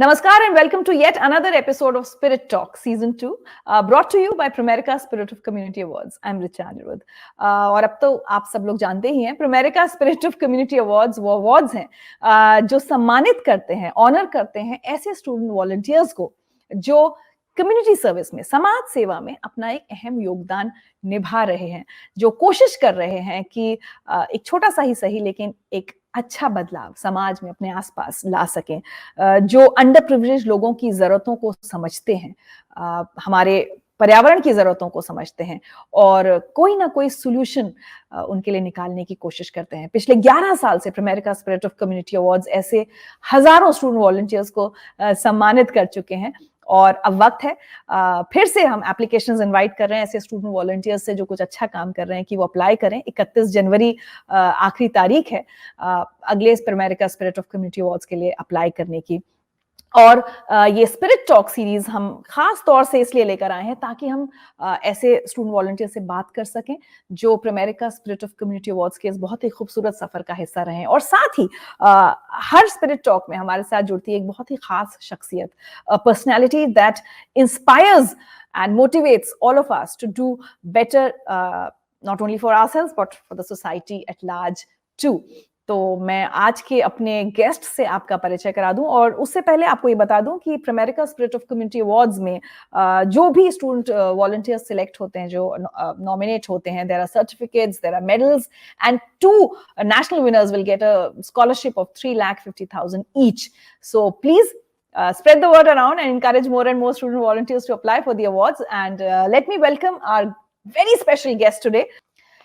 Namaskar and welcome to yet another episode of Spirit Talk Season 2, brought to you by Pramerica Spirit of Community Awards. I'm Richa Anirudh. और अब तो आप सब लोग जानते ही हैं, Pramerica Spirit of Community Awards वो awards हैं जो सम्मानित करते हैं, ऑनर करते हैं ऐसे स्टूडेंट वॉलंटियर्स को जो कम्युनिटी सर्विस में, समाज सेवा में अपना एक अहम योगदान निभा रहे हैं, जो कोशिश कर रहे हैं कि एक छोटा सा ही सही लेकिन एक अच्छा बदलाव समाज में अपने आसपास ला सकें, जो अंडर प्रिविलेज लोगों की जरूरतों को समझते हैं, हमारे पर्यावरण की जरूरतों को समझते हैं और कोई ना कोई सोल्यूशन उनके लिए निकालने की कोशिश करते हैं। पिछले 11 साल से प्रेमेरिका स्पिरिट ऑफ कम्युनिटी अवार्ड्स ऐसे हजारों स्टूडेंट वॉलंटियर्स को सम्मानित कर चुके हैं और अब वक्त है फिर से हम एप्लीकेशंस इनवाइट कर रहे हैं ऐसे स्टूडेंट वॉलंटियर्स से जो कुछ अच्छा काम कर रहे हैं कि वो अप्लाई करें। 31 जनवरी आखिरी तारीख है अगले प्रेमेरिका स्पिरिट ऑफ कम्युनिटी अवार्ड्स के लिए अप्लाई करने की। और ये स्पिरिट टॉक सीरीज हम खास तौर से इसलिए लेकर आए हैं ताकि हम ऐसे स्टूडेंट वॉलंटियर से बात कर सकें जो प्रेमेरिका स्पिरिट ऑफ कम्युनिटी अवार्ड्स के इस बहुत ही खूबसूरत सफर का हिस्सा रहे हैं। और साथ ही हर स्पिरिट टॉक में हमारे साथ जुड़ती है एक बहुत ही खास शख्सियत, personality that inspires and motivates all of us to do better, not only for ourselves but for the society at large too. तो मैं आज के अपने गेस्ट से आपका परिचय करा दूं और उससे पहले आपको ये बता दूं कि प्रेमेरिका स्पिरिट ऑफ कम्युनिटी अवार्ड्स में जो भी स्टूडेंट वॉलंटियर्स सिलेक्ट होते हैं, जो नॉमिनेट होते हैं, there are certificates, there are medals and 2 national winners will get a scholarship of 3,50,000 each. So please spread the word around and encourage more and more student volunteers to apply for the awards. And let me welcome our very special guest today.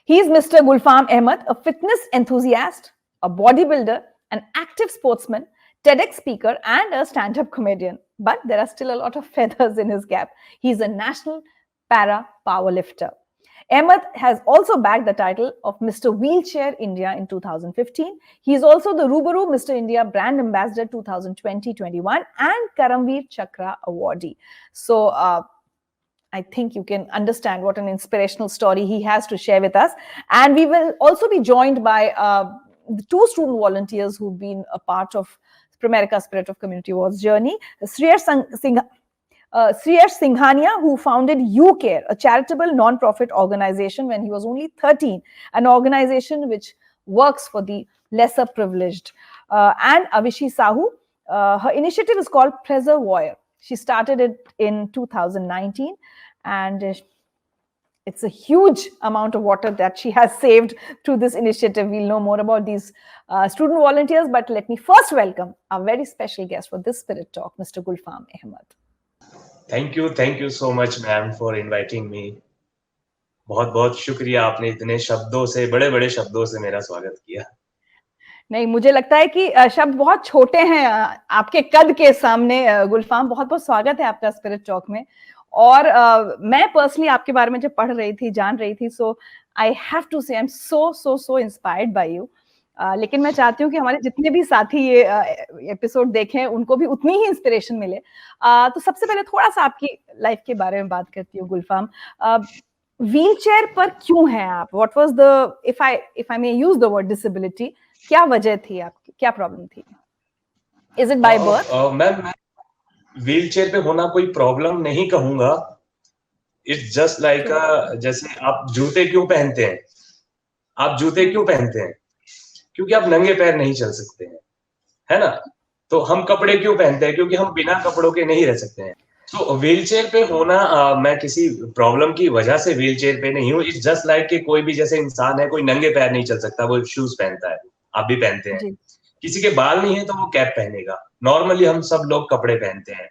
He is Mr. Gulfam Ahmed, a fitness enthusiast, a bodybuilder, an active sportsman, TEDx speaker, and a stand-up comedian. But there are still a lot of feathers in his cap. He's a national para powerlifter. Ahmed has also bagged the title of Mr. Wheelchair India in 2015. He is also the Rubaru Mr. India Brand Ambassador 2020-21 and Karamveer Chakra awardee. So, I think you can understand what an inspirational story he has to share with us. And we will also be joined by the 2 student volunteers who've been a part of Pramerica Spirit of Community Awards journey. Sriyash Singhania, who founded UCare, a charitable non-profit organization when he was only 13, an organization which works for the lesser privileged. And Avishi Sahu, her initiative is called Preservoir. She started it in 2019 and it's a huge amount of water that she has saved through this initiative. We'll know more about these student volunteers, but let me first welcome our very special guest for this Spirit Talk, Mr. Gulfam Ahmed. Thank you so much, ma'am, for inviting me. बहुत बहुत शुक्रिया, आपने इतने शब्दों से, बड़े-बड़े शब्दों से मेरा स्वागत किया। नहीं, मुझे लगता है कि शब्द बहुत छोटे हैं आपके कद के सामने। गुलफाम, बहुत बहुत स्वागत है आपका स्पिरिट टॉक में। और मैं पर्सनली आपके बारे में जब पढ़ रही थी, जान रही थी, सो आई हैव टू से I am so inspired by you. लेकिन मैं चाहती हूँ कि हमारे जितने भी साथी ये एपिसोड देखें उनको भी उतनी ही इंस्पिरेशन मिले। तो सबसे पहले थोड़ा सा आपकी लाइफ के बारे में बात करती हूँ गुलफाम। व्हीलचेयर पर क्यों हैं आप? What was the, if I may use the word disability, क्या वजह थी आपकी, क्या प्रॉब्लम थी? Is it by birth? मैं व्हीलचेयर पे होना कोई प्रॉब्लम नहीं कहूंगा। इट्स जस्ट लाइक जैसे आप जूते क्यों पहनते हैं? आप जूते क्यों पहनते हैं? क्योंकि आप नंगे पैर नहीं चल सकते हैं, है ना? तो हम कपड़े क्यों पहनते हैं? क्योंकि हम बिना कपड़ों के नहीं रह सकते हैं। तो व्हीलचेयर पे होना मैं किसी प्रॉब्लम की वजह से व्हीलचेयर पे नहीं हूँ। इट्स जस्ट लाइक कि कोई भी जैसे इंसान है, कोई नंगे पैर नहीं चल सकता, वो शूज पहनता है, आप भी पहनते हैं। किसी के बाल नहीं है तो वो कैप पहनेगा। नॉर्मली हम सब लोग कपड़े पहनते हैं।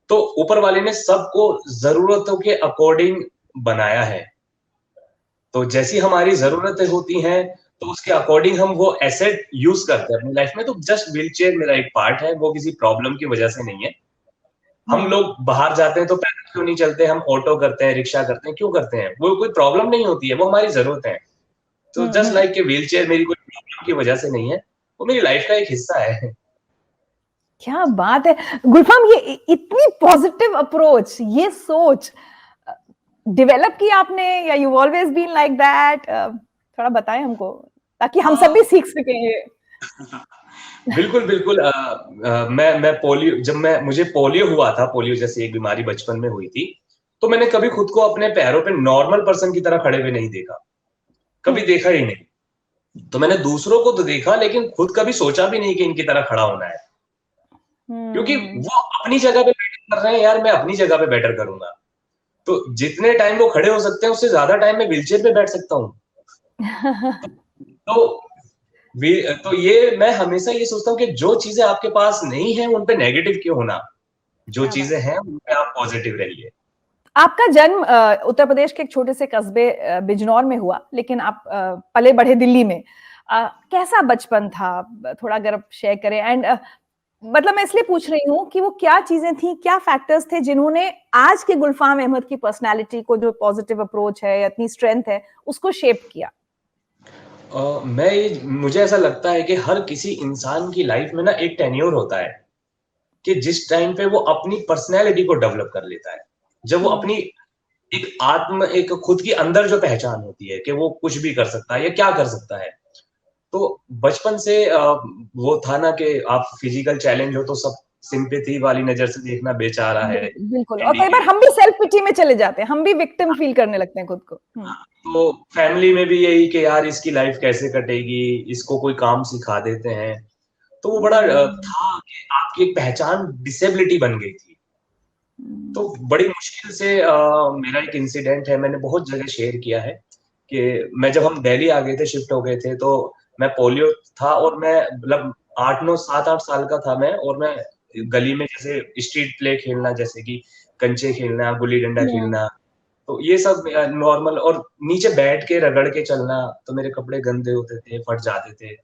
तो ऊपर वाले ने सबको जरूरतों के अकॉर्डिंग बनाया है। तो जैसी हमारी जरूरतें होती हैं तो उसके अकॉर्डिंग हम वो एसेट यूज करते हैं अपनी लाइफ में। तो जस्ट व्हीलचेयर मेरा एक पार्ट है, वो किसी प्रॉब्लम की वजह से नहीं है। हम लोग बाहर जाते हैं तो पैदल क्यों नहीं चलते? हम ऑटो करते हैं, रिक्शा करते हैं, क्यों करते हैं? वो कोई प्रॉब्लम नहीं होती है, वो हमारी जरूरत है। तो जस्ट लाइक कि व्हीलचेयर मेरी कोई प्रॉब्लम की वजह से नहीं है, वो मेरी लाइफ का एक हिस्सा है। क्या बात है गुलफाम, ये इतनी पॉजिटिव अप्रोच, ये सोच डेवलप की आपने या you always been like that? थोड़ा बताएं हमको ताकि हम सब भी सीख सकें। बिल्कुल, बिल्कुल। मैं पोलियो जब मुझे पोलियो हुआ था, पोलियो जैसी एक बीमारी बचपन में हुई थी, तो मैंने कभी खुद को अपने पैरों पे नॉर्मल पर्सन की तरह खड़े हुए नहीं देखा, कभी देखा ही नहीं। तो मैंने दूसरों को तो देखा, लेकिन खुद कभी सोचा भी नहीं कि इनकी तरह खड़ा होना है। क्योंकि हम्म। वो अपनी जगह पे बेटर कर रहे हैं यार, मैं अपनी जगह पे बेटर करूँगा। तो जितने टाइम वो खड़े हो सकते हैं, उससे ज़्यादा टाइम मैं व्हीलचेयर पे बैठ सकता हूँ। तो वे तो ये मैं हमेशा ये सोचता हूँ कि जो चीज़ें आपके पास नहीं है, उन पे नेगेटिव क्यों होना? जो क्या बात चीज़ें है। हैं, उन पे आप पॉज़िटिव रहिए। आपका जन्म उत्तर प्रदेश के एक छोटे से कस्बे बिजनौर में हुआ, लेकिन आप पले बढ़े दिल्ली में। कैसा बचपन था? थोड़ा अगर आप शेयर करें। एंड मतलब मैं इसलिए पूछ रही हूँ कि वो क्या चीजें थी, क्या फैक्टर्स थे जिन्होंने आज के गुलफाम अहमद की पर्सनालिटी को, जो पॉजिटिव अप्रोच है या इतनी स्ट्रेंथ है, उसको शेप किया? मुझे ऐसा लगता है कि हर किसी इंसान की लाइफ में ना एक टेन्योर होता है, कि जिस टाइम पे वो अपनी पर्सनैलिटी को डेवलप कर लेता है। जब वो अपनी एक खुद की अंदर जो पहचान होती है कि वो कुछ भी कर सकता है या क्या कर सकता है। तो बचपन से वो था ना कि आप फिजिकल चैलेंज हो तो सब सिंपैथी वाली नज़र से देखना, बेचारा है, बिल्कुल, बिल्कुल। और कई बार हैंडीकैप। हम भी सेल्फ पिटी में चले जाते हैं, हम भी विक्टिम फील करने लगते हैं खुद को। तो फैमिली में भी यही कि यार इसकी लाइफ कैसे कटेगी, इसको कोई काम सिखा देते हैं। तो वो बड़ा हम्म। था कि आपकी एक पहचान डिसेबिलिटी बन गई थी। तो बड़ी मुश्किल से मेरा एक इंसिडेंट है, मैंने बहुत जगह शेयर किया है कि मैं जब हम दिल्ली आ गए थे, शिफ्ट हो गए थे, तो मैं पोलियो था और मैं मतलब 8-9 7-8 साल का था मैं, और मैं गली में जैसे स्ट्रीट प्ले खेलना, जैसे कि कंचे खेलना, गुल्ली-डंडा हम्म। खेलना, तो ये सब नॉर्मल, और नीचे बैठ के रगड़ के चलना, तो मेरे कपड़े गंदे होते थे, फट जाते थे।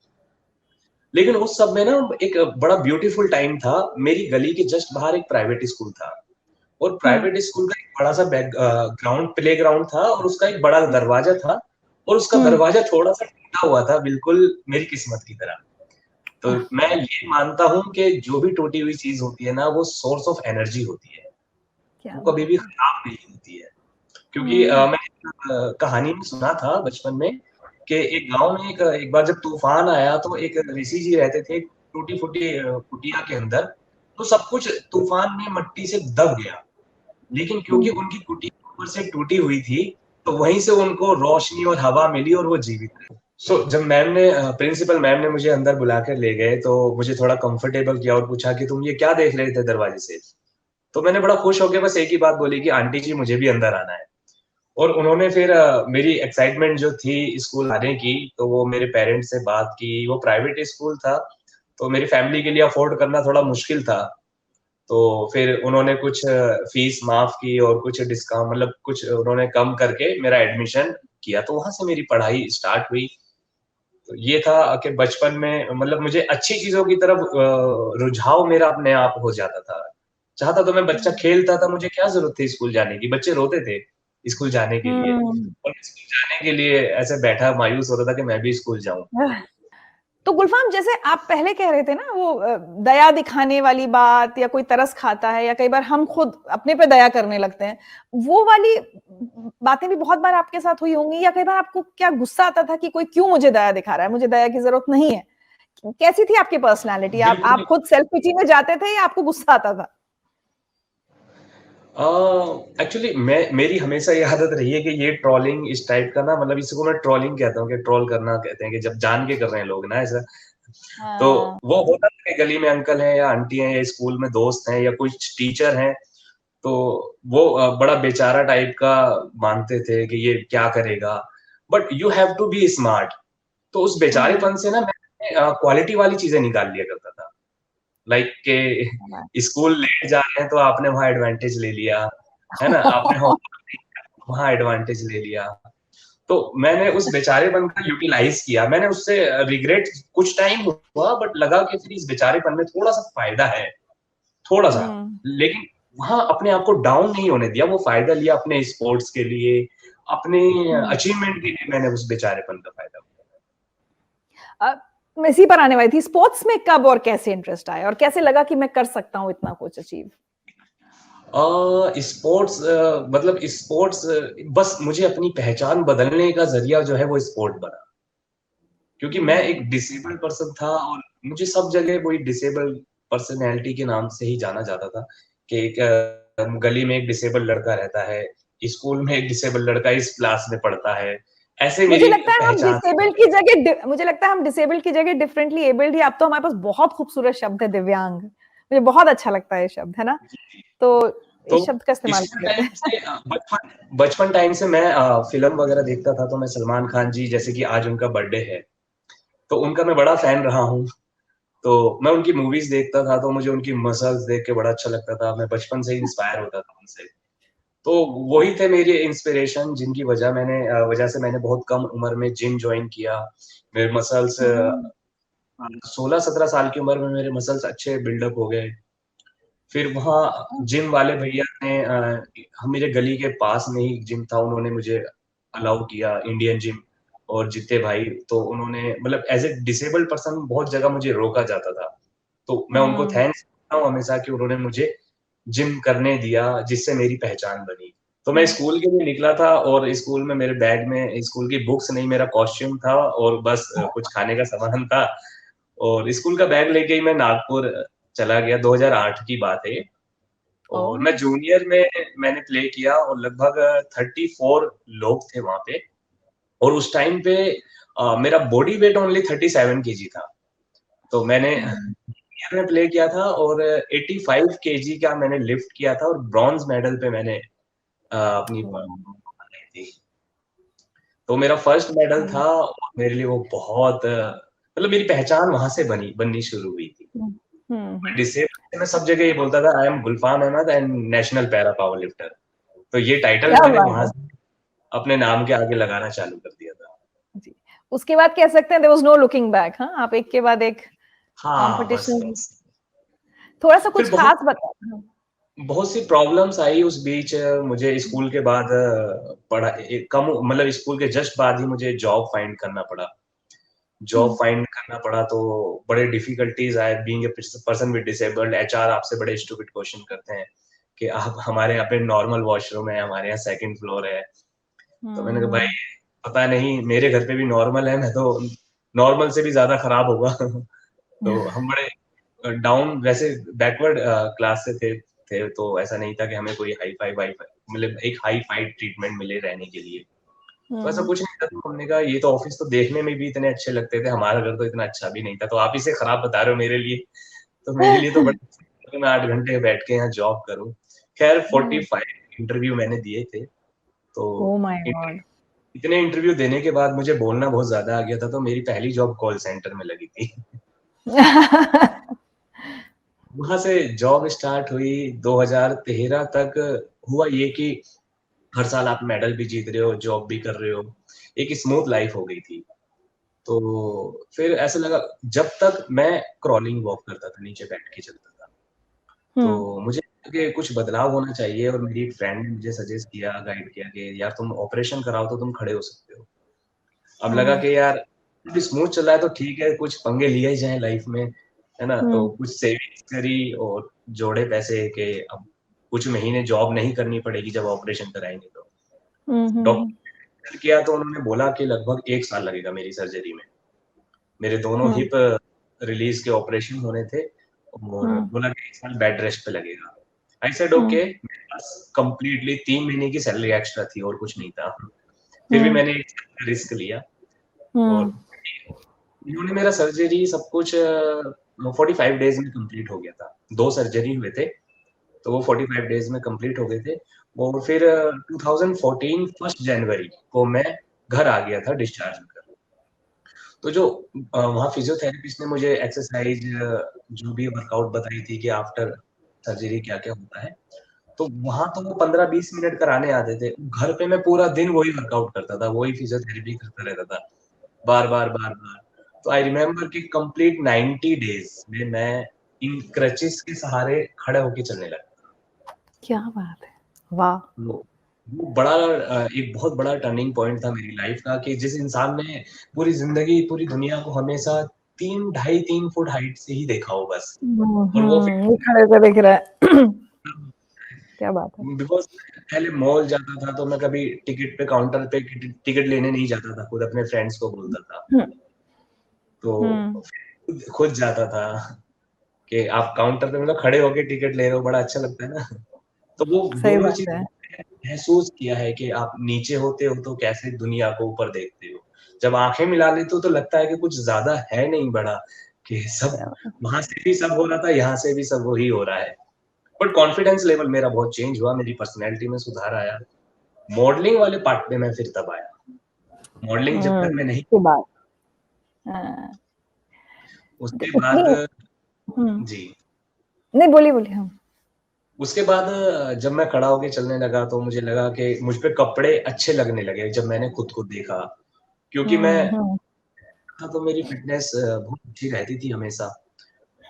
लेकिन उस सब में ना एक बड़ा ब्यूटीफुल टाइम था। मेरी गली के जस्ट बाहर एक प्राइवेट स्कूल था, और हम्म। प्राइवेट स्कूल का एक बड़ा-सा ग्राउंड, प्लेग्राउंड था, और उसका एक बड़ा दरवाजा था, और उसका हम्म। दरवाजा थोड़ा-सा टूटा हुआ था, बिल्कुल मेरी किस्मत की तरह। तो मैं ये मानता हूँ कि जो भी टूटी हुई चीज़ होती है ना, वो सोर्स ऑफ एनर्जी होती है। क्या वो कभी बात भी है। खराब नहीं होती है। क्योंकि हम्म। मैंने कहानी में सुना था बचपन में कि एक गाँव में एक बार जब तूफ़ान आया, तो एक ऋषि जी रहते थे टूटी-फूटी कुटिया के अंदर, तो सब कुछ तूफ़ान में मिट्टी से दब गया। लेकिन क्योंकि हम्म। उनकी कुटिया ऊपर से टूटी हुई थी, तो वहीं से उनको रोशनी और हवा मिली और वो जीवित रहे। जब प्रिंसिपल मैम ने मुझे अंदर बुला कर ले गए, तो मुझे थोड़ा कंफर्टेबल किया और पूछा कि तुम ये क्या देख रहे थे दरवाजे से? तो मैंने बड़ा खुश होके बस एक ही बात बोली कि आंटी जी, मुझे भी अंदर आना है। और उन्होंने फिर मेरी एक्साइटमेंट जो थी स्कूल आने की, तो वो मेरे पेरेंट्स से बात की। वो प्राइवेट स्कूल था, तो मेरी फैमिली के लिए अफ़ोर्ड करना थोड़ा मुश्किल था। तो फिर उन्होंने कुछ फीस माफ़ की और कुछ डिस्काउंट, मतलब कुछ उन्होंने कम करके मेरा एडमिशन किया, तो वहाँ से मेरी पढ़ाई स्टार्ट हुई। तो ये था कि बचपन में मतलब मुझे अच्छी चीज़ों की तरफ रुझाव मेरा अपने आप हो जाता था। चाहता तो मैं बच्चा खेलता था, मुझे क्या ज़रूरत थी स्कूल जाने की? बच्चे रोते थे स्कूल जाने के लिए, हम्म। और स्कूल जाने के लिए ऐसे बैठा मायूस होता था कि मैं भी स्कूल जाऊँ। तो गुलफाम, जैसे आप पहले कह रहे थे ना, वो दया दिखाने वाली बात, या कोई तरस खाता है, या कई बार हम खुद अपने पे दया करने लगते हैं, वो वाली बातें भी बहुत बार आपके साथ हुई होंगी। या कई बार आपको क्या गुस्सा आता था कि कोई क्यों मुझे दया दिखा रहा है, मुझे दया की जरूरत नहीं है? कैसी थी आपकी पर्सनालिटी? आप बिल्कुल। खुद सेल्फ पिटी में जाते थे या आपको गुस्सा आता था? एक्चुअली मेरी हमेशा ये आदत रही है कि ये ट्रोलिंग इस टाइप का ना, मतलब इसको मैं ट्रोलिंग कहता हूँ, कि ट्रोल करना कहते हैं, कि जब जान के कर रहे हैं लोग ना ऐसा। तो हाँ। वो होता है कि गली में अंकल हैं या आंटी हैं या स्कूल में दोस्त हैं या कुछ टीचर हैं, तो वो बड़ा बेचारा टाइप का मानते थे कि ये क्या करेगा। But you have to be smart. तो उस हम्म। बेचारेपन से ना मैं क्वालिटी वाली चीजें निकाल लिया करता था। लाइक के स्कूल लेट जा रहे हैं, तो आपने वहाँ एडवांटेज ले लिया, है ना? आपने होमवर्क नहीं किया, वहाँ एडवांटेज ले लिया। तो मैंने उस बेचारेपन का यूटिलाइज़ किया। मैंने उससे रिग्रेट कुछ टाइम हुआ, बट लगा कि फिर इस बेचारेपन में थोड़ा-सा फ़ायदा है, थोड़ा-सा। हम्म। लेकिन वहाँ अपने आप को डाउन नहीं होने दिया, वो फ़ायदा लिया अपने स्पोर्ट्स के लिए, अपने हम्म। अचीवमेंट के लिए मैंने उस बेचारेपन का फ़ायदा उठाया। अ, मैं इसी पर आने वाली थी। स्पोर्ट्स में कब और कैसे इंटरेस्ट आया, और कैसे लगा कि मैं कर सकता हूँ इतना कुछ अचीव? स्पोर्ट्स मतलब स्पोर्ट्स बस मुझे अपनी पहचान बदलने का ज़रिया जो है वो स्पोर्ट बना। क्योंकि मैं एक डिसेबल्ड पर्सन था और मुझे सब जगह वही डिसेबल्ड पर्सनैलिटी के नाम से ही जाना जाता था कि एक गली में एक डिसेबल्ड लड़का रहता है, स्कूल में एक डिसेबल्ड लड़का इस क्लास में पढ़ता है, ऐसे मुझे मेरी लगता है हम पहचान। डिसेबल्ड की जगह मुझे लगता है हम डिसेबल्ड की जगह डिफरेंटली एबल्ड ही। अब तो हमारे पास बहुत खूबसूरत शब्द है दिव्यांग, मुझे बहुत अच्छा लगता है ये शब्द, है ना? तो तो इस शब्द का इस्तेमाल कर स्कूल लेते टाइम हैं। से बचपन टाइम से मैं फ़िल्म वगैरह देखता था, तो मैं सलमान खान जी, जैसे कि आज उनका बर्थडे है, तो उनका मैं बड़ा फ़ैन रहा हूँ। तो मैं उनकी मूवीज़ देखता था, तो मुझे उनकी मसल्स देख के बड़ा अच्छा लगता था। मैं बचपन से ही इंस्पायर होता था उनसे। तो वही थे मेरे इंस्पिरेशन, जिनकी वजह से मैंने बहुत कम उम्र में जिम जॉइन किया। मेरे मसल्स हम्म, 16-17 साल की उम्र में मेरे मसल्स अच्छे बिल्डअप हो गए। फिर वहाँ जिम वाले भैया ने हम मेरे गली के पास में ही जिम था, उन्होंने मुझे अलाउ किया, इंडियन जिम और जीते भाई, तो उन्होंने मतलब एज़ अ डिसेबल्ड पर्सन बहुत जगह मुझे रोका जाता था। तो मैं उनको हम्म, थैंक्स करता हूँ हमेशा कि उन्होंने मुझे जिम करने दिया, जिससे मेरी पहचान बनी। तो मैं हम्म, स्कूल के लिए निकला था और स्कूल में मेरे बैग में स्कूल की बुक्स नहीं, मेरा कॉस्ट्यूम था और बस कुछ खाने का सामान था और स्कूल का बैग लेके ही मैं नागपुर चला गया, 2008 की बात है ये। और मैं ओह, जूनियर में मैंने प्ले किया और लगभग 34 लोग थे वहाँ पे और उस टाइम पे मेरा बॉडी वेट ओनली 37 केजी था। तो मैंने हम्म, जूनियर में प्ले किया था और 85 केजी का मैंने लिफ्ट किया था और ब्रॉन्ज मेडल पे मैंने अपनी बनाई थी। तो मेरा फर्स्ट मेडल था और मेरे लिए वो बहुत मतलब मेरी पहचान वहाँ से बननी शुरू हुई थी। हम्म, हम्म, डिसेबल मैं सब जगह ये बोलता था I am Gulfam Ahmed and national para powerlifter. तो ये टाइटल क्या मैंने बात वहाँ है से अपने नाम के आगे लगाना चालू कर दिया था। जी। उसके बाद कह सकते हैं there was no looking back. हाँ, आप एक के बाद एक हाँ, बस, कंपटीशन। बस। थोड़ा सा फिर कुछ खास बता। हाँ, बहुत सी प्रॉब्लम्स आई उस बीच मुझे स्कूल के बाद पढ़ा ए कम मतलब स्कूल के जस्ट बाद ही मुझे जॉब फाइंड करना पड़ा। जॉब हम्म, फाइंड करना पड़ा तो बड़े डिफिकल्टीज़ आए being a person with disabled HR आपसे बड़े स्टूपिड क्वेश्चन करते हैं कि आप हमारे यहाँ पे नॉर्मल वॉशरूम है, हमारे यहाँ सेकंड फ्लोर है। तो मैंने कहा भाई हम्म, पता नहीं मेरे घर पे भी नॉर्मल है, मैं तो नॉर्मल से भी ज़्यादा खराब होगा। तो हम बड़े डाउन वैसे बैकवर्ड क्लास से थे तो ऐसा नहीं था कि हमें कोई हाई-फाई मतलब एक हाई-फाई ट्रीटमेंट मिले रहने के लिए। तो ऐसा हम्म, कुछ नहीं था, तो हमने कहा ये तो ऑफ़िस तो देखने में भी इतने अच्छे लगते थे, हमारा घर तो इतना अच्छा भी नहीं था, तो आप इसे खराब बता रहे हो मेरे लिए, तो मेरे लिए तो बड़ा अच्छा था कि मैं 8 घंटे बैठ के यहाँ जॉब करूँ। ख़ैर हम्म। 45 इंटरव्यू मैंने दिए थे, तो ओह माय इत गॉड। इतने इंटरव्यू देने के बाद मुझे बोलना बहुत ज़्यादा आ गया था, तो मेरी पहली जॉब कॉल सेंटर में लगी थी। वहाँ से जॉब स्टार्ट हुई 2013 तक हुआ ये कि हर साल आप मेडल भी जीत रहे हो, जॉब भी कर रहे हो, एक स्मूथ लाइफ़ हो गई थी। तो फिर ऐसा लगा जब तक मैं क्रॉलिंग वॉक करता था, नीचे बैठ के चलता था, हम्म, तो मुझे लगा कि कुछ बदलाव होना चाहिए और मेरी एक फ्रेंड ने मुझे सजेस्ट किया, गाइड किया कि यार तुम ऑपरेशन कराओ तो तुम खड़े हो सकते हो। अब लगा हम्म, कि यार अभी स्मूथ चल रहा है तो ठीक है, कुछ पंगे लिए ही जाएँ लाइफ में, है ना? तो हम्म, कुछ सेविंग्स करी और जोड़े पैसे कि अब कुछ महीने जॉब नहीं करनी पड़ेगी जब ऑपरेशन कराएँगे तो। हम्म, डॉक्टर किया तो उन्होंने बोला कि लगभग 1 साल लगेगा मेरी सर्जरी में। मेरे दोनों हम्म, हिप रिलीज़ के ऑपरेशन होने थे और हम्म, बोला कि 1 साल बेड रेस्ट पे लगेगा। आई सेड हम्म, ओके मेरे पास कंप्लीटली 3 महीने की सैलरी एक्स्ट्रा थी और कुछ नहीं था। फिर भी हम्म, मैंने एक रिस्क लिया हम्म, और इन्होंने मेरा सर्जरी सब कुछ 45 डेज़ में कंप्लीट हो गया था। 2 सर्जरी हुए थे, तो वो 45 डेज़ में कंप्लीट हो गए थे और फिर 2014 1st जनवरी को मैं घर आ गया था डिस्चार्ज होकर। तो जो वहाँ फिज़ियोथेरेपिस्ट ने मुझे एक्सरसाइज़ जो भी वर्कआउट बताई थी कि आफ्टर सर्जरी क्या-क्या होता है, तो वहाँ तो वो 15-20 मिनट कराने आते थे। घर पे मैं पूरा दिन वही वर्कआउट करता था, वही फिज़ियोथेरेपी करता रहता था, बार-बार, बार-बार। तो आई रिमेंबर कि कंप्लीट 90 डेज़ में मैं इन क्रचेज़ के सहारे खड़े होके चलने लगा। क्या बात है, वाह। वो बड़ा एक बहुत बड़ा टर्निंग पॉइंट था मेरी लाइफ़ का कि जिस इंसान ने पूरी ज़िंदगी, पूरी दुनिया को हमेशा 3 ढाई 3 फुट हाइट से ही देखा हो बस और वो फिर ये खड़े होकर देख रहा है। क्या बात है। बिकॉज़ पहले मॉल जाता था तो मैं कभी टिकट पे काउंटर पे टिकट लेने नहीं जाता था, खुद अपने फ्रेंड्स को बोलता था। तो खुद जाता था कि आप काउंटर पे मतलब खड़े होके टिकट ले रहे हो, बड़ा अच्छा लगता है ना। तो वो सही दोनों बात चीज़ है। महसूस किया है कि आप नीचे होते हो तो कैसे दुनिया को ऊपर देखते हो। जब आँखें मिला लेते हो तो लगता है कि कुछ ज़्यादा है नहीं बड़ा, कि सब वहाँ से भी सब हो रहा था, यहाँ से भी सब वही हो रहा है। बट कॉन्फिडेंस लेवल मेरा बहुत चेंज हुआ, मेरी पर्सनैलिटी में सुधार आया। मॉडलिंग वाले पार्ट पे मैं फिर तब आया। मॉडलिंग जब तक मैं नहीं उसके बाद हाँ, उसके इतनी बाद जी। नहीं बोलिए बोलिए हाँ। उसके बाद जब मैं खड़ा होके चलने लगा तो मुझे लगा कि मुझ पे कपड़े अच्छे लगने लगे जब मैंने खुद को देखा। क्योंकि मैं था तो मेरी फ़िटनेस बहुत अच्छी रहती थी हमेशा।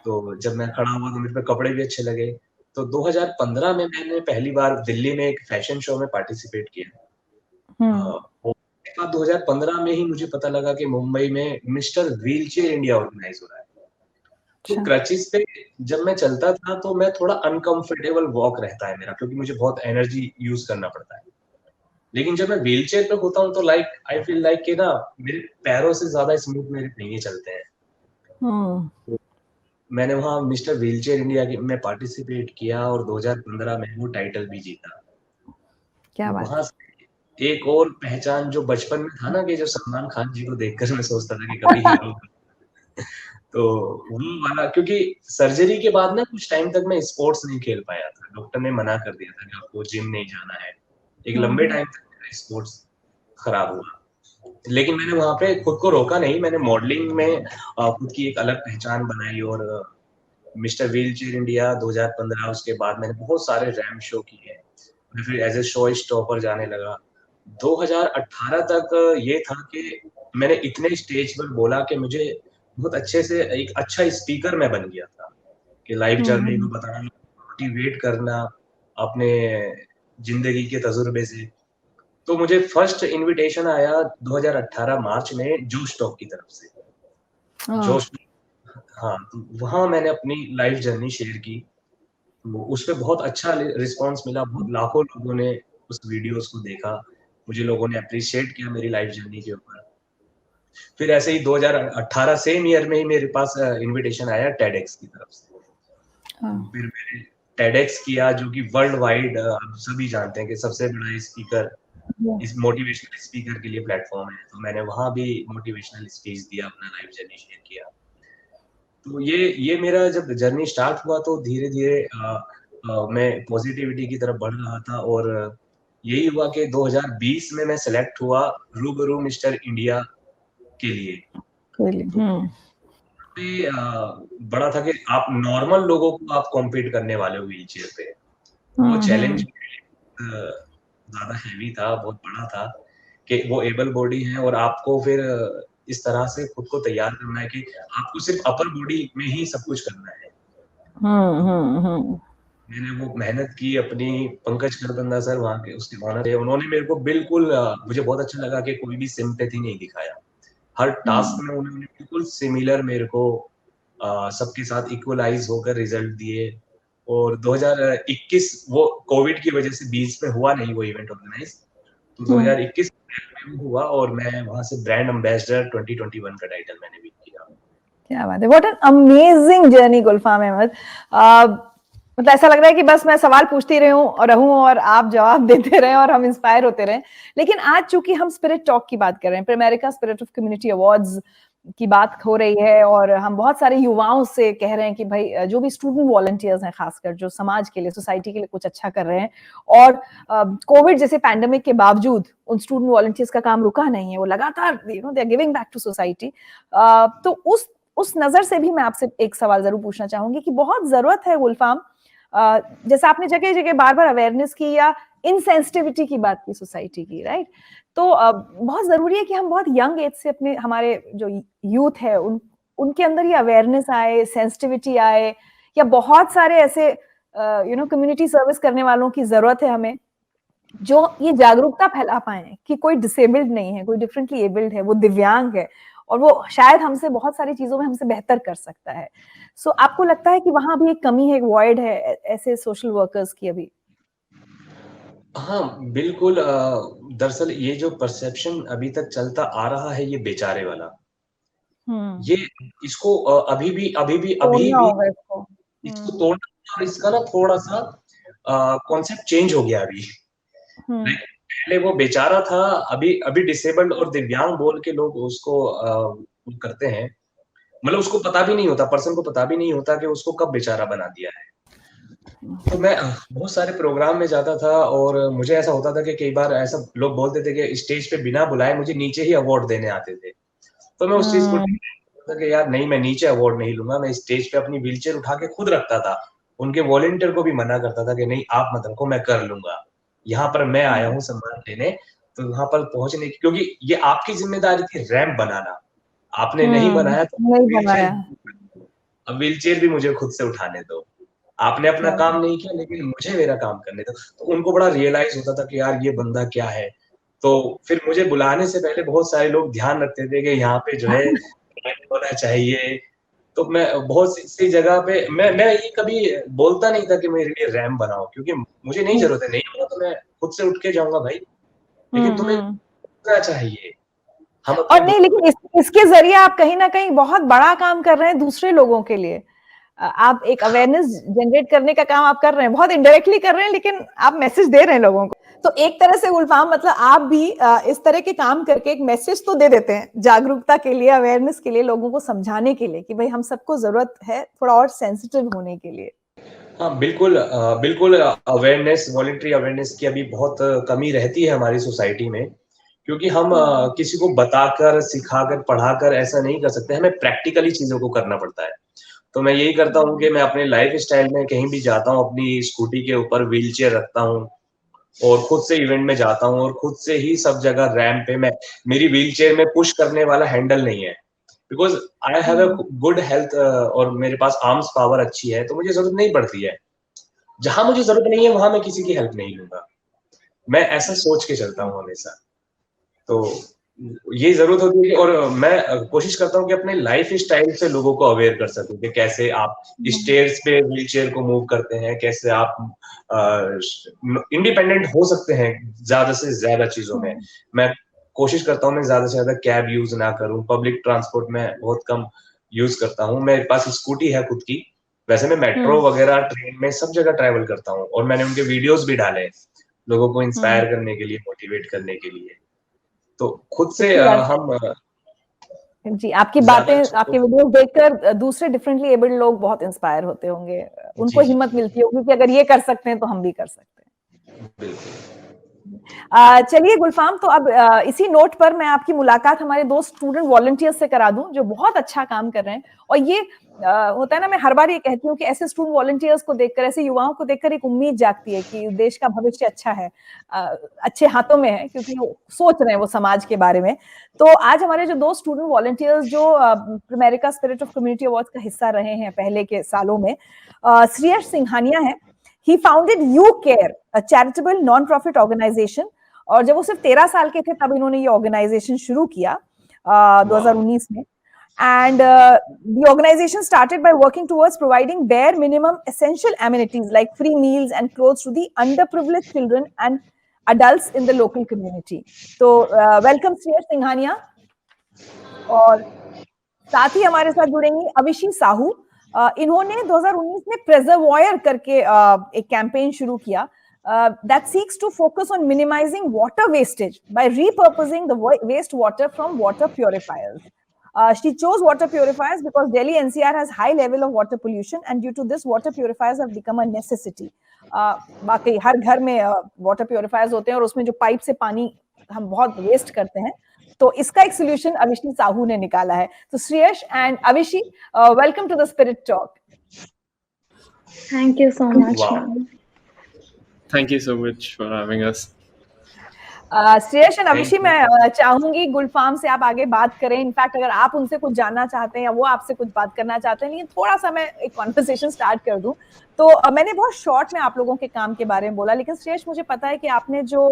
तो जब मैं खड़ा हुआ तो मेरे पे कपड़े भी अच्छे लगे। तो 2015 में मैंने पहली बार दिल्ली में एक फ़ैशन शो में पार्टिसिपेट किया। और उसके बाद 2015 में ही मुझे पता लगा कि मुंबई में मिस्टर व्हीलचेयर इंडिया ऑर्गेनाइज़ हो रहा है। तो क्रचेज़ पे जब मैं चलता था तो मैं थोड़ा अनकम्फर्टेबल वॉक रहता है मेरा, क्योंकि मुझे बहुत एनर्जी यूज़ करना पड़ता है। लेकिन जब मैं व्हीलचेयर पे होता हूँ तो आई फ़ील लाइक कि ना मेरे पैरों से ज़्यादा स्मूथ मेरे पहिए चलते हैं। तो मैंने वहाँ मिस्टर व्हीलचेयर इंडिया के में पार्टिसिपेट किया और 2015 में वो टाइटल भी जीता। क्या तो बात वहाँ है। से एक और पहचान जो बचपन में था ना, कि जो सलमान खान जी को देखकर मैं सोचता था कि कभी हीरो तो वो वाला, क्योंकि सर्जरी के बाद ना कुछ टाइम तक मैं स्पोर्ट्स नहीं खेल पाया था। डॉक्टर ने मना कर दिया था कि आपको जिम नहीं जाना है। एक लंबे टाइम तक मेरा स्पोर्ट्स खराब हुआ। लेकिन मैंने वहाँ पे खुद को रोका नहीं, मैंने मॉडलिंग में खुद की एक अलग पहचान बनाई और मिस्टर व्हीलचेयर इंडिया 2015, उसके बाद मैंने बहुत सारे रैंप शो किए। मैं फिर एज़ अ शो स्टॉपर जाने लगा। 2018 तक ये था कि मैंने इतने स्टेज पर बोला कि मुझे बहुत अच्छे से एक अच्छा स्पीकर मैं बन गया था, कि लाइफ जर्नी को बताना, मोटिवेट करना अपने ज़िंदगी के तजुर्बे से। तो मुझे फर्स्ट इन्विटेशन आया 2018 मार्च में जोश टॉक की तरफ से। जोश हाँ, तो वहाँ मैंने अपनी लाइफ जर्नी शेयर की। तो उसपे बहुत अच्छा रिस्पॉन्स मिला, बहुत लाखों लोगों ने उस वीडियोज़ को देखा। मुझे लोगों ने एप्रिशिएट किया मेरी लाइफ जर्नी के ऊपर। फिर ऐसे ही 2018 सेम ईयर में ही मेरे पास इन्विटेशन आया टेडएक्स की तरफ से। तो फिर मैंने टेडएक्स किया, जो कि वर्ल्ड वाइड आप सभी जानते हैं कि सबसे बड़ा स्पीकर, इस मोटिवेशनल स्पीकर के लिए प्लेटफ़ॉर्म है। तो मैंने वहाँ भी मोटिवेशनल स्पीच दिया, अपना लाइफ जर्नी शेयर किया। तो ये मेरा जब जर्नी स्टार्ट हुआ तो धीरे-धीरे मैं पॉज़िटिविटी की तरफ बढ़ रहा था और यही हुआ कि 2020 में मैं सेलेक्ट हुआ रूबरू मिस्टर इंडिया के लिए। तो पे बड़ा था कि आप नॉर्मल लोगों को आप कॉम्पीट करने वाले हो व्हीलचेयर पे। वो चैलेंज ज़्यादा हेवी था, बहुत बड़ा था कि वो एबल बॉडी है और आपको फिर इस तरह से खुद को तैयार करना है कि आपको सिर्फ़ अपर बॉडी में ही सब कुछ करना है। तो मैंने वो मेहनत की अपनी। पंकज खरबंदा सर वहाँ के उसके ओनर है, उन्होंने मेरे को बिल्कुल मुझे बहुत अच्छा लगा कि कोई भी सिम्पैथी नहीं दिखाया। हर टास्क में उन्होंने बिल्कुल सिमिलर मेरे को सबके साथ इक्वलाइज़ होकर रिज़ल्ट दिए। और 2021 वो कोविड की वजह से बीच में हुआ नहीं वो इवेंट ऑर्गेनाइज़। तो 2021 में वो हुआ और मैं वहाँ से ब्रांड एम्बेसडर 2021 का टाइटल मैंने विन किया। क्या बात है, व्हाट एन अमेजिंग जर्नी गुलफाम अहमद। मतलब ऐसा लग रहा है कि बस मैं सवाल पूछती रहूं और आप जवाब देते रहें और हम इंस्पायर होते रहें। लेकिन आज चूंकि हम स्पिरिट टॉक की बात कर रहे हैं, प्रेमेरिका स्पिरिट ऑफ कम्युनिटी अवार्ड्स की बात हो रही है और हम बहुत सारे युवाओं से कह रहे हैं कि भाई जो भी स्टूडेंट वॉलंटियर्स हैं, खासकर जो समाज के लिए, सोसाइटी के लिए कुछ अच्छा कर रहे हैं, और कोविड जैसे पैंडेमिक के बावजूद उन स्टूडेंट वॉलंटियर्स का काम रुका नहीं है, वो लगातार they are giving back to society. तो उस नजर से भी मैं आपसे एक सवाल जरूर पूछना चाहूंगी कि बहुत जरूरत है गुलफाम, जैसे आपने जगह जगह बार बार अवेयरनेस की या इनसेंसिटिविटी की बात की सोसाइटी की, राइट? तो बहुत जरूरी है कि हम बहुत यंग एज से अपने हमारे जो यूथ है उनके अंदर ये अवेयरनेस आए, सेंसिटिविटी आए, या बहुत सारे ऐसे कम्युनिटी सर्विस करने वालों की जरूरत है हमें जो ये जागरूकता फैला पाए कि कोई डिसेबल्ड नहीं है, कोई डिफरेंटली एबल्ड है, वो दिव्यांग है और वो शायद हमसे बहुत सारी चीजों में हमसे बेहतर कर सकता है। सो आपको लगता है कि वहां भी एक कमी है, एक वॉइड है ऐसे सोशल वर्कर्स की अभी? हाँ, बिल्कुल दरअसल ये जो परसेप्शन अभी तक चलता आ रहा है ये बेचारे वाला, ये इसको तोड़ना होगा इसको। इसको तोड़ना, और इसका ना थोड़ा सा कॉन्सेप्ट चेंज हो गया अभी। लाइक पहले वो बेचारा था, अभी अभी डिसेबल्ड और दिव्यांग बोल के लोग उसको वो करते हैं, मतलब उसको पता भी नहीं होता, पर्सन को पता भी नहीं होता कि उसको कब बेचारा बना दिया है। तो मैं बहुत सारे प्रोग्राम में जाता था और मुझे ऐसा होता था कि कई बार ऐसा लोग बोलते थे कि स्टेज पे बिना बुलाए मुझे नीचे ही अवार्ड देने आते थे। तो मैं उस चीज को कि यार नहीं, मैं नीचे अवार्ड नहीं लूंगा, मैं स्टेज पे अपनी व्हीलचेयर उठा के खुद रखता था। उनके वॉलंटियर को भी मना करता था कि नहीं आप मत रखो, मैं कर लूंगा, यहाँ पर मैं आया हूँ सम्मान देने, तो वहां पर पहुंचने की, क्योंकि ये आपकी जिम्मेदारी थी रैंप बनाना, आपने नहीं बनाया तो नहीं बनाया। अब व्हीलचेयर भी मुझे खुद से उठाने दो। आपने अपना काम नहीं किया लेकिन मुझे मेरा काम करने दो। तो उनको बड़ा रियलाइज होता था कि यार ये बंदा क्या है। तो फिर मुझे बुलाने से पहले बहुत सारे लोग ध्यान रखते थे कि यहाँ पे जो है होना चाहिए। तो मैं बहुत सी जगह पे मैं ये कभी बोलता नहीं था कि मेरे लिए रैंप बनाओ, क्योंकि मुझे नहीं जरूरत है, नहीं होगा तो मैं खुद से उठ के जाऊंगा भाई, लेकिन तुम्हें करना चाहिए। हम और नहीं, लेकिन इसके जरिए आप कहीं ना कहीं बहुत बड़ा काम कर रहे हैं दूसरे लोगों के लिए। आप एक अवेयरनेस जनरेट करने का काम आप कर रहे हैं, बहुत इनडायरेक्टली कर रहे हैं, लेकिन आप मैसेज दे रहे हैं लोगों को। तो एक तरह से गुलफाम, मतलब आप भी इस तरह के काम करके एक मैसेज तो दे देते हैं जागरूकता के लिए, अवेयरनेस के लिए, लोगों को समझाने के लिए कि भाई हम सबको जरूरत है थोड़ा और सेंसिटिव होने के लिए। हाँ बिल्कुल, बिल्कुल अवेयरनेस, वॉलंटरी अवेयरनेस की अभी बहुत कमी रहती है हमारी सोसाइटी में, क्योंकि हम किसी को बताकर, सिखाकर, पढ़ाकर ऐसा नहीं कर सकते, हमें प्रैक्टिकली चीजों को करना पड़ता है। तो मैं यही करता हूँ कि मैं अपने लाइफ स्टाइल में कहीं भी जाता हूँ, अपनी स्कूटी के ऊपर व्हीलचेयर रखता हूँ और खुद से इवेंट में जाता हूँ और खुद से ही सब जगह रैंप पे मैं, मेरी व्हीलचेयर में पुश करने वाला हैंडल नहीं है, because I have a good health और मेरे पास आर्म्स पावर अच्छी है, तो मुझे जरूरत नहीं पड़ती है। जहां मुझे जरूरत नहीं है वहां मैं किसी की हेल्प नहीं लूंगा, मैं ऐसा सोच के चलता हूँ हमेशा। तो ये जरूरत होती है, और मैं कोशिश करता हूँ कि अपने लाइफ स्टाइल से लोगों को अवेयर कर सकूं कि कैसे आप स्टेयर्स पे व्हीलचेयर को मूव करते हैं, कैसे आप इंडिपेंडेंट हो सकते हैं ज्यादा से ज्यादा चीजों में। मैं कोशिश करता हूँ मैं ज्यादा से ज्यादा कैब यूज ना करूँ, पब्लिक ट्रांसपोर्ट में बहुत कम यूज करता हूँ। मेरे पास स्कूटी है खुद की, वैसे मैं मेट्रो वगैरह ट्रेन में सब जगह ट्रैवल करता हूँ, और मैंने उनके वीडियोस भी डाले लोगों को इंस्पायर करने के लिए, मोटिवेट करने के लिए। तो खुद से हम जी, आपकी बातें, आपके वीडियोस देखकर दूसरे डिफरेंटली एबल्ड लोग बहुत इंस्पायर होते होंगे, उनको हिम्मत मिलती होगी कि अगर ये कर सकते हैं तो हम भी कर सकते हैं। बिल्कुल। चलिए गुलफाम, तो अब इसी नोट पर मैं आपकी मुलाकात हमारे दो स्टूडेंट वॉलंटियर्स से करा दूं जो बहुत अच्छा काम कर रहे हैं। और ये होता है ना, मैं हर बार ये कहती हूँ कि ऐसे स्टूडेंट वॉलंटियर्स को देखकर, ऐसे युवाओं को देखकर एक उम्मीद जागती है कि देश का भविष्य अच्छा है, अच्छे हाथों में है, क्योंकि वो सोच रहे हैं वो समाज के बारे में। तो आज हमारे जो दो स्टूडेंट वॉलंटियर्स जो प्रिमेरिका स्पिरिट ऑफ कम्युनिटी अवार्ड्स का हिस्सा रहे हैं पहले के सालों में, श्रेयश सिंघानिया है। He founded You Care, a charitable non-profit organization, और जब वो सिर्फ 13 साल के थे तब इन्होंने ये ऑर्गेनाइजेशन शुरू किया 2019 में। And the organization started by working towards providing bare minimum essential amenities like free meals and clothes to the underprivileged children and adults in the local community. तो welcome श्रेयश सिंघानिया। और साथ ही हमारे साथ जुड़ेंगी अविशी साहू। इन्होंने 2019 में प्रेजर्वॉयर करके एक कैंपेन शुरू किया that seeks to focus on minimizing water wastage by repurposing the waste water from water purifiers. She chose water purifiers because Delhi NCR has high level of water pollution, and due to this water purifiers have become a necessity. बाकी हर घर में water purifiers होते हैं और उसमें जो pipe से पानी हम बहुत वेस्ट करते हैं, तो इसका एक सोल्यूशन अविशी साहू ने निकाला है। तो Shreyash and Avishi, welcome to the spirit talk. Thank you so much, ma'am. Thank you so much for having us. Shreyash and Avishi, मैं चाहूंगी गुलफाम से आप आगे बात करें। इनफैक्ट अगर आप उनसे कुछ जानना चाहते हैं या वो आपसे कुछ बात करना चाहते हैं, लेकिन थोड़ा सा मैं एक कॉन्वर्सेशन स्टार्ट कर दूं। तो मैंने बहुत शॉर्ट में आप लोगों के काम के बारे में बोला, लेकिन श्रेयश मुझे पता है कि आपने जो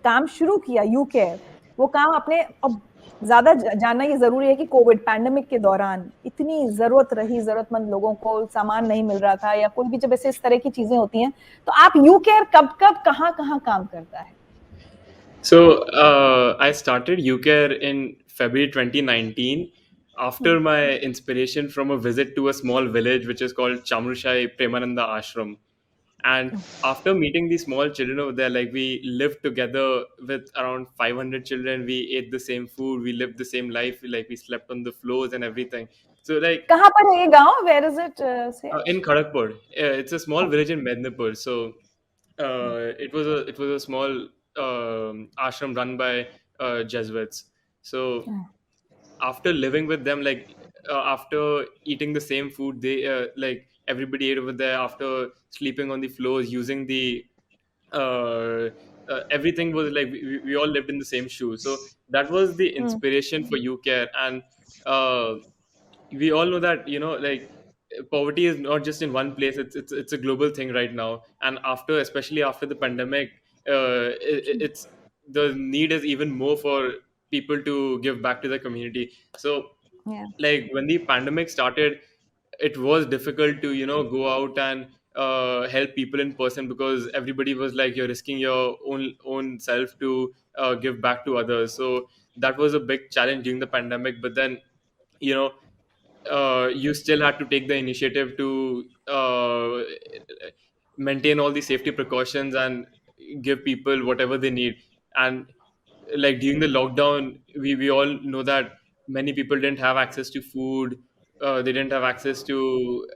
काम शुरू किया यू केयर, वो काम आपने, अब ज्यादा जानना ये जरूरी है कि कोविड पैंडेमिक के दौरान इतनी जरूरत रही, जरूरतमंद लोगों को सामान नहीं मिल रहा था, या कोई भी जब ऐसे इस तरह की चीजें होती हैं, तो आप यू केयर कब कब कहाँ कहाँ काम करता है? So I started UCare in February 2019 after my inspiration from a visit to a small village which is called Chamrushai Premananda Ashram. And after meeting these small children over there, like we lived together with around 500 children. We ate the same food, we lived the same life, like we slept on the floors and everything. So like कहाँ पर है ये गांव? Where is it? Say. in Kharagpur, it's a small village in Mednipur. So it was a small ashram run by Jesuits. So after living with them, like after eating the same food, they like everybody ate over there. After sleeping on the floors, using the everything was like we all lived in the same shoes. So that was the inspiration for UCare. And uh, we all know that, like poverty is not just in one place. It's a global thing right now. And after, especially after the pandemic, it's the need is even more for people to give back to the community. So Yeah. like when the pandemic started, it was difficult to go out and help people in person, because everybody was like, you're risking your own self to give back to others. So that was a big challenge during the pandemic. But then, you know you still had to take the initiative to maintain all the safety precautions and give people whatever they need. And like during the lockdown, we all know that many people didn't have access to food. They didn't have access to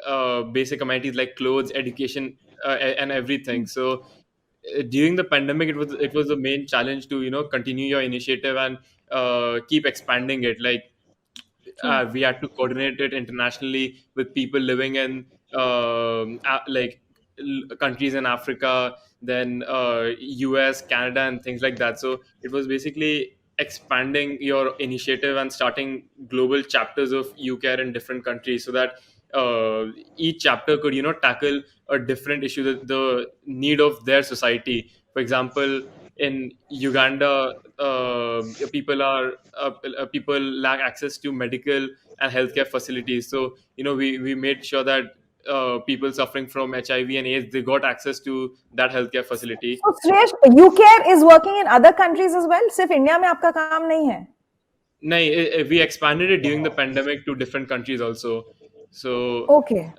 basic amenities like clothes, education, and everything. So during the pandemic, it was the main challenge to continue your initiative and keep expanding it. Like we had to coordinate it internationally with people living in like countries in Africa, then US, Canada, and things like that. So it was basically expanding your initiative and starting global chapters of UCare in different countries, so that each chapter could tackle a different issue, the need of their society. For example, in Uganda, people lack access to medical and healthcare facilities. So we made sure that people suffering from HIV and AIDS, they got access to that healthcare facility. So Suresh, UCare is working in other countries as well. सिर्फ India में आपका काम नहीं है. No, we expanded it during the pandemic to different countries also. So Okay.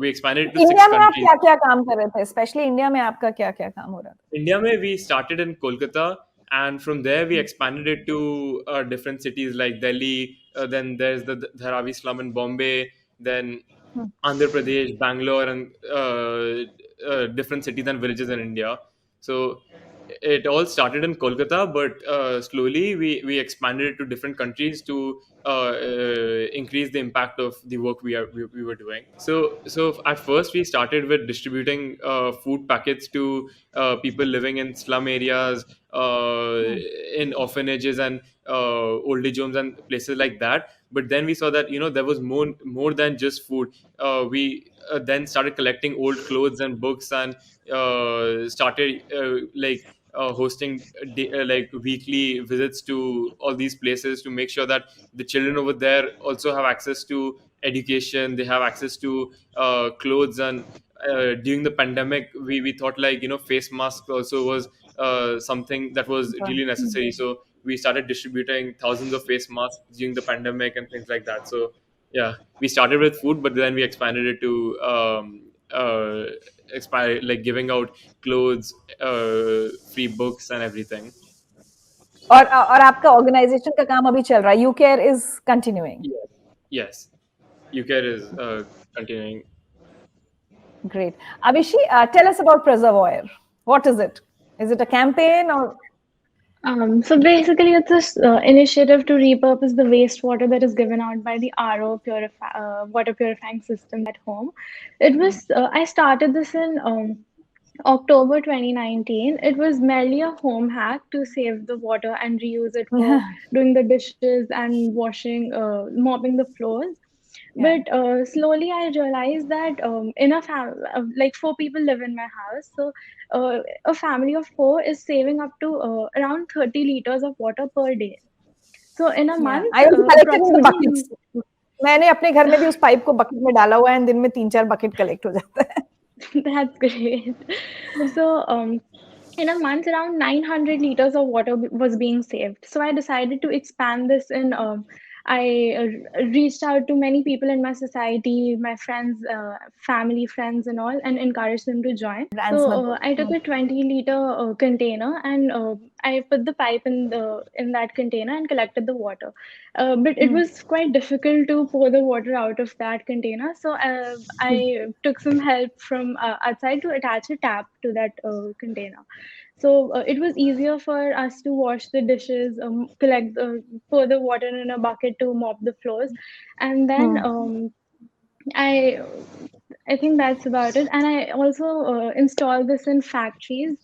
we expanded it to India 6 में आप countries. क्या-क्या काम कर रहे थे? Especially इंडिया में आपका क्या-क्या काम हो रहा था? India mein, we started in Kolkata, and from there we expanded it to different cities like Delhi. Then there's the Dharavi slum in Bombay. Then Andhra Pradesh, Bangalore, and different cities and villages in India. So it all started in Kolkata, but slowly we expanded it to different countries to increase the impact of the work we were doing. So at first we started with distributing food packets to people living in slum areas, in orphanages and old age homes and places like that. But then we saw that there was more than just food. We then started collecting old clothes and books, and started hosting like weekly visits to all these places to make sure that the children over there also have access to education, they have access to clothes. And during the pandemic, we thought like face masks also was something that was really necessary. So we started distributing thousands of face masks during the pandemic and things like that. So yeah, we started with food, but then we expanded it to like giving out clothes, free books, and everything. और आपका organisation का काम अभी चल रहा है. UCare is continuing. Yes, UCare is continuing. Great. Avishi, tell us about Preservoir. What is it? Is it a campaign or? So basically, it's this initiative to repurpose the wastewater that is given out by the RO water purifying system at home. It was I started this in October 2019. It was merely a home hack to save the water and reuse it for doing the dishes and washing, mopping the floors. But slowly I realized that in like 4 people live in my house. So a family of 4 is saving up to around 30 liters of water per day. So in a month, I also collected in the buckets. मैंने अपने घर में भी उस pipe को bucket में डाला हुआ है, and दिन में 3-4 बकेट कलेक्ट हो जाता है. That's great. So in a month, around 900 liters of water was being saved. So I decided to expand this in reached out to many people in my society, my friends, family, friends, and all, and encouraged them to join. Brands So मत I took a 20-liter container, and I put the pipe in that container and collected the water. But it was quite difficult to pour the water out of that container. So I took some help from outside to attach a tap to that container. So it was easier for us to wash the dishes, pour the water in a bucket to mop the floors, and then I I think that's about it. And I also installed this in factories.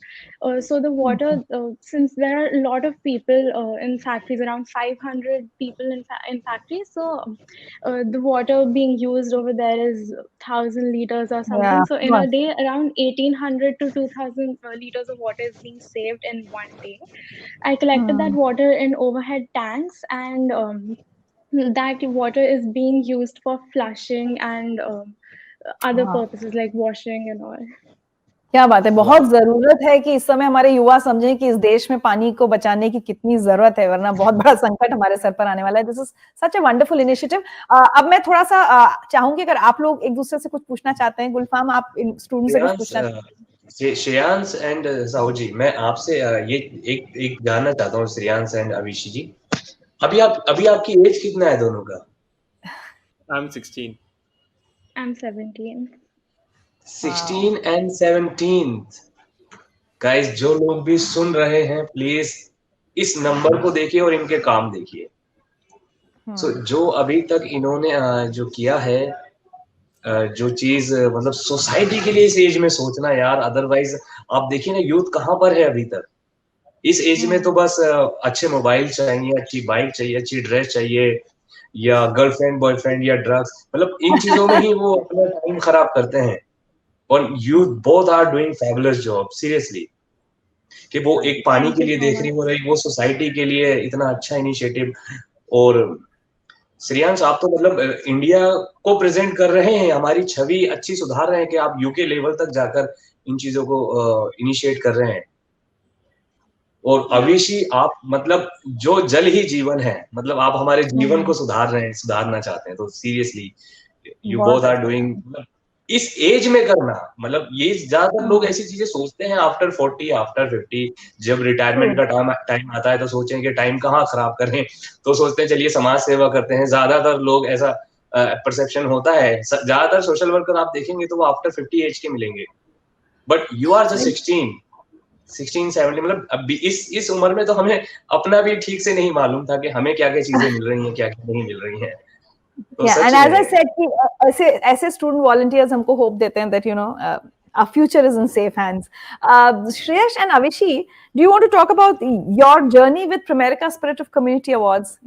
So the water, since there are a lot of people in factories, around 500 people in factories, so the water being used over there is 1,000 liters or something. Yeah, So in a day, around 1,800 to 2,000 liters of water is being saved in one day. I collected that water in overhead tanks, and that water is being used for flushing and other हाँ, purposes like washing and all. क्या बात है। बहुत वाह जरूरत है कि इस समय हमारे युवा समझें कि इस देश में पानी को बचाने की कितनी जरूरत है, वरना बहुत बड़ा संकट हमारे सर पर आने वाला है। This is such a wonderful initiative. अब मैं थोड़ा सा चाहूंगी, अगर आप लोग एक दूसरे से कुछ पूछना चाहते हैं, गुलफाम आप स्टूडेंट से कुछ श्रेयांश पूछना चाहते हैं? श्रेयांश एंड साहू जी, मैं आपसे ये एक जानना चाहता हूँ, श्रेयांश एंड अविशी जी, अभी आपकी एज कितना है दोनों का? I'm 16. I'm 17. 16 एंड 17। गाइस, जो लोग भी सुन रहे हैं, प्लीज इस नंबर को देखिए और इनके काम देखिए। सो जो अभी तक इन्होंने जो किया है, जो चीज मतलब सोसाइटी के लिए इस एज में सोचना यार, अदरवाइज आप देखिए ना, यूथ कहाँ पर है अभी तक। इस एज में तो बस अच्छे मोबाइल चाहिए, अच्छी बाइक चाहिए, अच्छी ड्रेस चाहिए, या गर्लफ्रेंड बॉयफ्रेंड या ड्रग्स, मतलब इन चीजों में ही वो अपना टाइम खराब करते हैं। और you both are doing fabulous job, seriously, कि वो एक पानी Thank के you लिए so देख much. रही हो रही, वो सोसाइटी के लिए इतना अच्छा इनिशिएटिव। और श्रेयांश, आप तो मतलब इंडिया को प्रेजेंट कर रहे हैं, हमारी छवि अच्छी सुधार रहे हैं कि आप यूके लेवल तक जाकर इन चीजों को इनिशिएट कर रहे हैं। और अविशी, आप मतलब जो जल ही जीवन है, मतलब आप हमारे जीवन को सुधार रहे हैं, सुधारना चाहते हैं, तो seriously you both are doing. इस एज में करना, मतलब ये ज्यादातर लोग ऐसी चीजें सोचते हैं आफ्टर 40, आफ्टर 50, जब रिटायरमेंट का टाइम आता है तो सोचें कि टाइम कहाँ खराब करें, तो सोचते हैं चलिए समाज सेवा करते हैं। ज्यादातर लोग ऐसा परसेप्शन होता है। ज्यादातर सोशल वर्कर आप देखेंगे तो वो आफ्टर 50 एज के मिलेंगे, बट यू आर जस्ट 16, 17, मतलब अभी इस उम्र में तो हमें अपना भी ठीक से नहीं मालूम था कि हमें क्या क्या चीजें मिल रही हैं, क्या क्या नहीं मिल रही हैं। तो Yeah, such and as I में said कि ऐसे student volunteers हमको hope देते हैं that our future is in safe hands. Shreyash and Avishi, do you want to talk about your journey with Pramerica Spirit of Community Awards?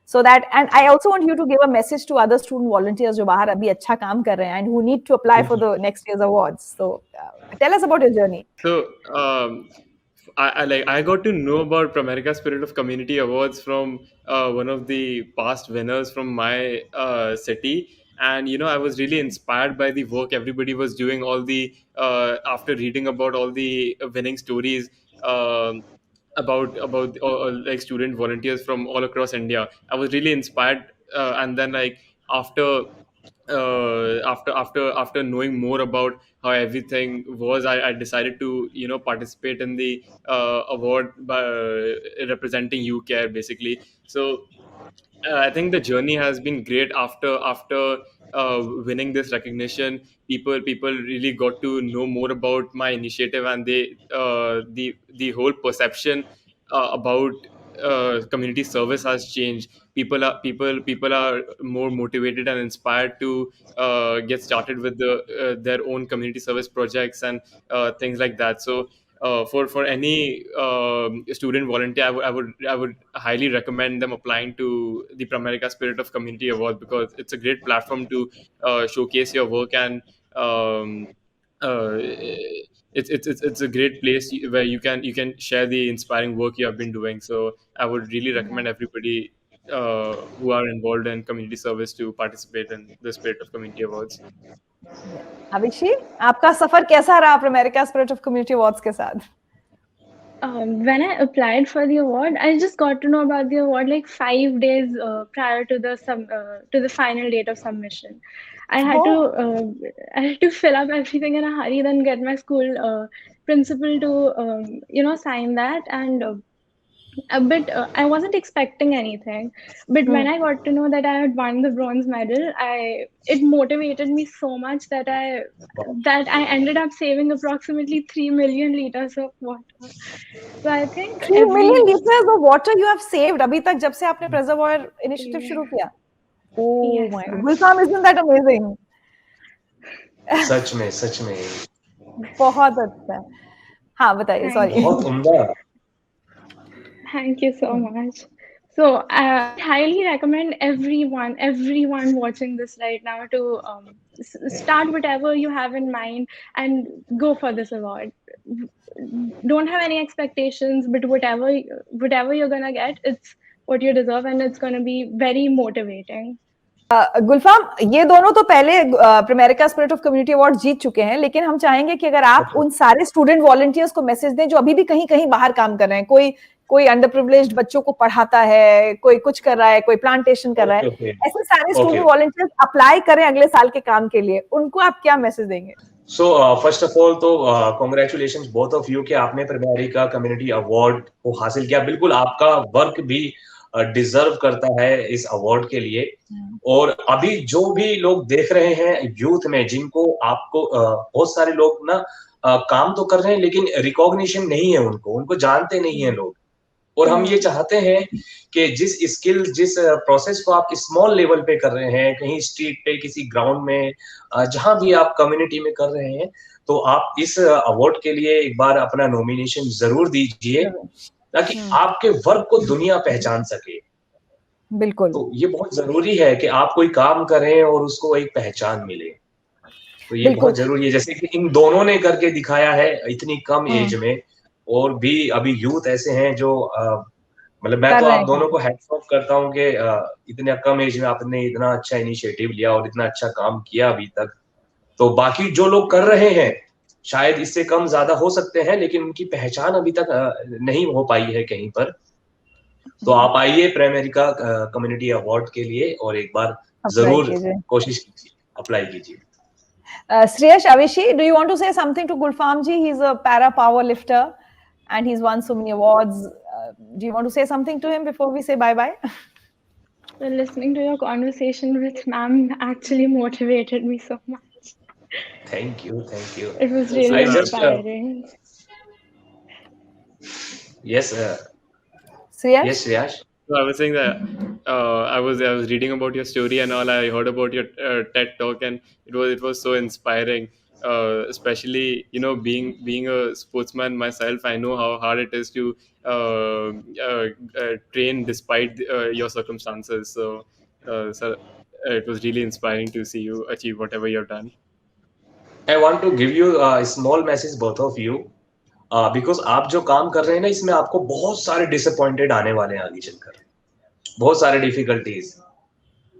So that, and I also want you to give a message to other student volunteers जो बाहर अभी अच्छा काम कर रहे हैं and who need to apply for the next year's awards. So tell us about your journey. So I got to know about Pramerica Spirit of Community Awards from one of the past winners from my city, and I was really inspired by the work everybody was doing. After reading about all the winning stories about like student volunteers from all across India, I was really inspired. And then like after knowing more about how everything was, I decided to participate in the award by representing UCare basically. So I think the journey has been great. After winning this recognition, people really got to know more about my initiative, and the whole perception about community service has changed. People are more motivated and inspired to get started with their own community service projects and things like that. So for any student volunteer, I would highly recommend them applying to the Pramerica Spirit of Community Award, because it's a great platform to showcase your work, and it's a great place where you can share the inspiring work you have been doing. So I would really recommend everybody who are involved in community service to participate in the Spirit of Community Awards. Avishi, आपका सफर कैसा रहा Pramerica Spirit of Community Awards के साथ? When I applied for the award, I just got to know about the award like 5 days prior to the final date of submission. I had to fill up everything in a hurry, then get my school principal to sign that, and a bit I wasn't expecting anything, but when I got to know that I had won the bronze medal, it motivated me so much that I ended up saving approximately 3 million liters of water. So I think 3 million liters of water you have saved अभी तक जब से आपने Preservoir initiative Yeah. शुरू किया. Oh Yes, my sir. God. Gulfam, isn't that amazing? सच में बहुत अच्छा. हाँ बताइए, Thank sorry. बहुत उम्दा. Thank you so much. So I highly recommend everyone watching this right now to start whatever you have in mind and go for this award. Don't have any expectations, but whatever you're gonna get, it's what you deserve, and it's gonna be very motivating. गुलफाम, ये दोनों तो पहले प्रिमेरिका spirit of community award जीत चुके हैं, लेकिन हम चाहेंगे कि अगर आप उन सारे स्टूडेंट वॉलंटियर्स को मैसेज दें जो अभी भी कहीं कहीं बाहर काम कर रहे हैं, कोई अंडर प्रिविलेज्ड बच्चों को पढ़ाता है, कोई कुछ कर रहा है, कोई प्लांटेशन कर रहा है, ऐसे सारे स्टूडेंट वॉलंटियर्स अप्लाई करें अगले साल के काम के लिए, उनको आप क्या मैसेज देंगे? So first of all तो congratulations both of you कि आपने प्रिमेरिका कम्युनिटी अवार्ड को हासिल किया. बिल्कुल आपका वर्क भी डिजर्व करता है इस अवार्ड के लिए. और अभी जो भी लोग देख रहे हैं यूथ में, जिनको आपको बहुत सारे लोग ना काम तो कर रहे हैं लेकिन रिकॉग्निशन नहीं है, उनको जानते नहीं है लोग. और हम ये चाहते हैं कि जिस स्किल, जिस प्रोसेस को आप स्मॉल लेवल पे कर रहे हैं, कहीं स्ट्रीट पे, किसी ग्राउंड में, जहां भी आप कम्युनिटी में कर रहे हैं, तो आप इस अवार्ड के लिए एक बार अपना नॉमिनेशन जरूर दीजिए ताकि आपके वर्क को दुनिया पहचान सके. बिल्कुल. तो ये बहुत जरूरी है कि आप कोई काम करें और उसको एक पहचान मिले. तो ये बहुत जरूरी है, जैसे कि इन दोनों ने करके दिखाया है इतनी कम एज में. और भी अभी यूथ ऐसे हैं जो मतलब मैं तो आप दोनों को हैट्स ऑफ करता हूँ कि इतने कम एज में आपने इतना अच्छा इनिशिएटिव लिया और इतना अच्छा काम किया अभी तक. तो बाकी जो लोग कर रहे हैं शायद इससे कम ज्यादा हो सकते हैं, लेकिन उनकी पहचान अभी तक नहीं हो पाई है कहीं पर. तो आप आइए प्रिमेरिका कम्युनिटी अवार्ड के लिए और एक बार जरूर कोशिश कीजिए, अप्लाई कीजिए. Shreyash, Avishi, do you want to say something to Gulfam ji? He's a para power lifter and he's won so many awards. Do you want to say something to him before we say bye-bye? Well, listening to your conversation with ma'am actually motivated me so much. Thank you. It was really inspiring. Yes, Shreyash? Yes, Shreyash. So I was saying that I was reading about your story and all. I heard about your TED talk, and it was so inspiring. Especially being a sportsman myself, I know how hard it is to train despite your circumstances. So it was really inspiring to see you achieve whatever you've done. I want to give you a small message, both of you, because आप जो काम कर रहे हैं ना, इसमें आपको बहुत सारे डिसअपॉइंटेड आने वाले हैं आगे चलकर, बहुत सारे डिफिकल्टीज.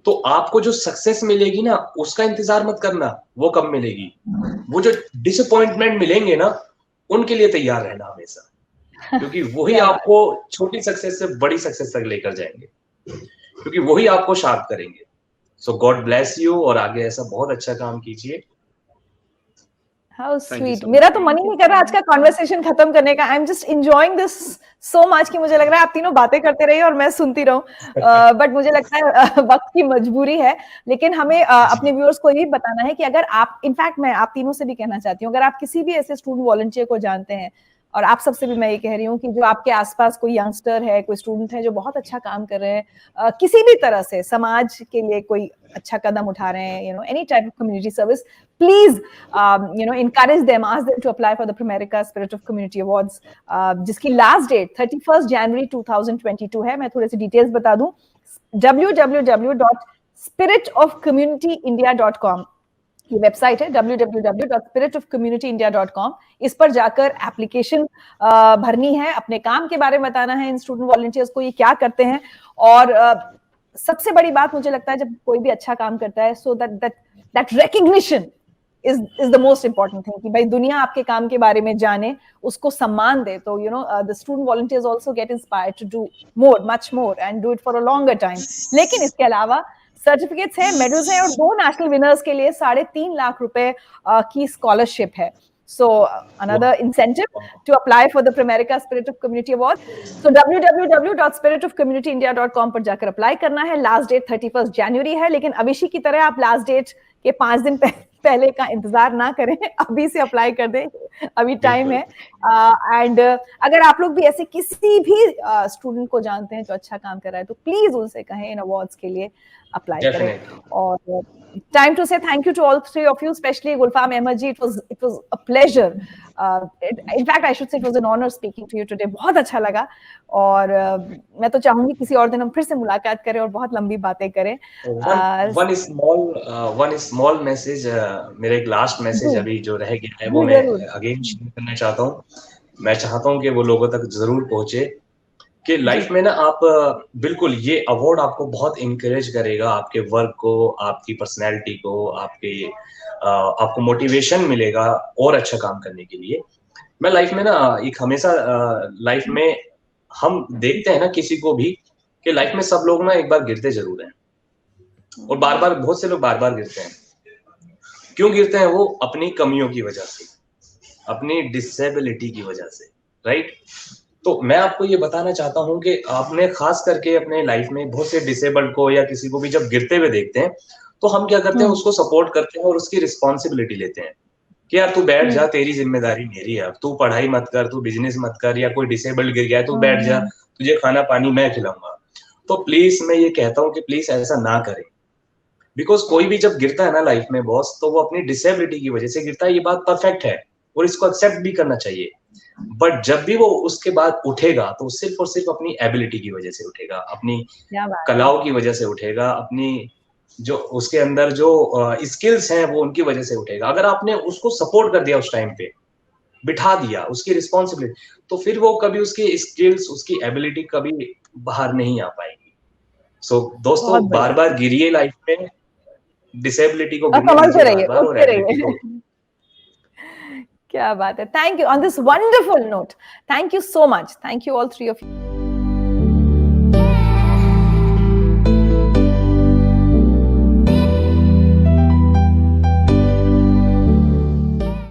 तो आपको जो सक्सेस मिलेगी ना, उसका इंतजार मत करना, वो कब मिलेगी. वो जो डिसअपॉइंटमेंट मिलेंगे ना, उनके लिए तैयार रहना हमेशा, क्योंकि वही आपको छोटी सक्सेस से बड़ी सक्सेस तक लेकर जाएंगे, क्योंकि वही आपको शार्प करेंगे. सो गॉड ब्लेस यू और आगे ऐसा बहुत अच्छा काम कीजिए. How sweet. मेरा तो मन ही नहीं कर रहा आज का कॉन्वर्सेशन खत्म करने का. I am just enjoying this so much कि मुझे लग रहा है आप तीनों बातें करते रहिए और मैं सुनती रहूं. बट मुझे लगता है वक्त की मजबूरी है, लेकिन हमें अपने व्यूअर्स को ये बताना है कि अगर आप, इनफैक्ट मैं आप तीनों से भी कहना चाहती हूँ, अगर आप किसी भी ऐसे स्टूडेंट वॉलंटियर को जानते हैं, और आप सबसे भी मैं ये कह रही हूँ कि जो आपके आसपास कोई यंगस्टर है, कोई स्टूडेंट है जो बहुत अच्छा काम कर रहे हैं, किसी भी तरह से समाज के लिए कोई अच्छा कदम उठा रहे हैं, any type of community service, please encourage them, ask them to apply for the Primerica Spirit of Community Awards, जिसकी लास्ट डेट 31 जनवरी 2022 है. मैं थोड़े से डिटेल्स बता दूं. www.spiritofcommunityindia.com ये वेबसाइट है, www.spiritofcommunityindia.com. इस पर जाकर एप्लीकेशन भरनी है, अपने काम के बारे में बताना है इन स्टूडेंट वॉलंटियर्स को, ये क्या करते हैं. और सबसे बड़ी बात मुझे लगता है जब कोई भी अच्छा काम करता है, so that recognition is the most important thing कि भाई दुनिया आपके काम के बारे में जाने, उसको सम्मान दे. तो the student volunteers also get inspired to do more, much more, and do it for a longer time. लेकिन इसके अलावा सर्टिफिकेट्स है, मेडल्स हैं, और 2 नेशनल विनर्स के लिए 3.5 लाख रुपए की स्कॉलरशिप है. So another incentive to apply for the Pramerica Spirit of Community Award. So www.spiritofcommunityindia.com पर जाकर अप्लाई करना है. लास्ट डेट 31 जनवरी है, लेकिन अभिषेक की तरह आप लास्ट डेट के 5 दिन पहले का इंतजार ना करें, अभी से अप्लाई कर दें, अभी टाइम है. एंड अगर आप लोग भी ऐसे किसी भी स्टूडेंट को जानते हैं जो अच्छा काम कर रहा है, तो प्लीज उनसे कहें इन अवार्ड्स के लिए अप्लाई करें. और time to say thank you to all 3 of you, especially Gulfam Ahmed ji. It was a pleasure. In fact, I should say it was an honor speaking to you today. बहुत अच्छा लगा. और मैं तो चाहूंगी किसी और दिन हम फिर से मुलाकात करें और बहुत लंबी बातें करें. one small message, मेरा एक लास्ट मैसेज अभी जो रह गया है, वो मैं अगेन शेयर करना चाहता हूँ. मैं चाहता हूँ कि वो लोगों तक जरूर पहुंचे कि लाइफ में ना आप बिल्कुल, ये अवार्ड आपको बहुत इंकरेज करेगा, आपके वर्क को, आपकी पर्सनैलिटी को, आपको मोटिवेशन मिलेगा और अच्छा काम करने के लिए. मैं लाइफ में ना एक हमेशा लाइफ में हम देखते हैं ना किसी को भी कि लाइफ में सब लोग ना एक बार गिरते जरूर हैं, और बार बार बहुत से लोग बार बार गिरते हैं. क्यों गिरते हैं? वो अपनी कमियों की वजह से, अपनी डिसेबिलिटी की वजह से, राइट. तो मैं आपको ये बताना चाहता हूँ कि आपने खास करके अपने लाइफ में बहुत से डिसेबल्ड को या किसी को भी जब गिरते हुए देखते हैं, तो हम क्या करते हैं, उसको सपोर्ट करते हैं और उसकी रिस्पॉन्सिबिलिटी लेते हैं कि यार तू बैठ जा, तेरी जिम्मेदारी मेरी है, अब तू पढ़ाई मत कर, तू बिजनेस मत कर, या कोई डिसेबल्ड गिर गया है, तू बैठ जा, तुझे खाना पानी मैं खिलाऊंगा. तो प्लीज मैं ये कहता हूँ कि प्लीज ऐसा ना करें, बिकॉज कोई भी जब गिरता है ना लाइफ में बॉस, तो वो अपनी डिसेबिलिटी की वजह से गिरता है. ये बात परफेक्ट है और इसको एक्सेप्ट भी करना चाहिए. बट जब भी वो उसके बाद उठेगा, तो सिर्फ और सिर्फ अपनी एबिलिटी की वजह से उठेगा, अपनी कलाओं की वजह से उठेगा, अपनी जो उसके अंदर जो स्किल्स हैं वो उनकी वजह से उठेगा. अगर आपने उसको सपोर्ट कर दिया, उस टाइम पे बिठा दिया, उसकी रिस्पॉन्सिबिलिटी, तो फिर वो कभी उसकी स्किल्स, उसकी एबिलिटी कभी बाहर नहीं आ पाएगी. सो दोस्तों, बार बार गिरिए लाइफ में, डिसेबिलिटी को समझते रहिए. क्या बात है. Thank you. On this wonderful note, thank you so much. Thank you all 3 of you.